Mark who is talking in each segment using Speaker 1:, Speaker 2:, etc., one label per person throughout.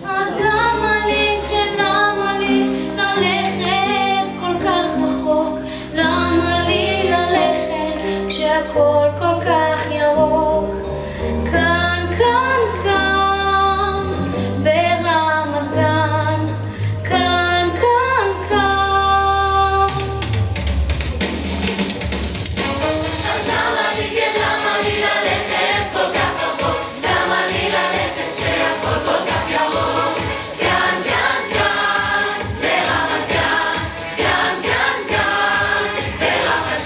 Speaker 1: אז למה לי, כן למה לי ללכת כל כך רחוק? למה לי ללכת כשהכל כל כך ירוק? כאן, כאן, כאן, ברמת גן, כאן, כאן, כאן. אז למה לי, כן למה לי ללכת כל כך רחוק? למה לי ללכת כשהכל כל כך ירוק? כאן, כאן, כאן, ברמת גן, כאן, כאן, כאן, ברמת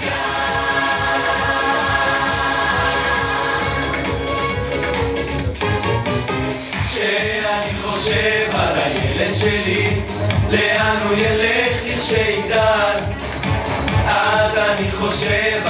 Speaker 2: כשאני חושב על הילד שלי, לאן הוא ילך לכשיגדל, אז אני חושב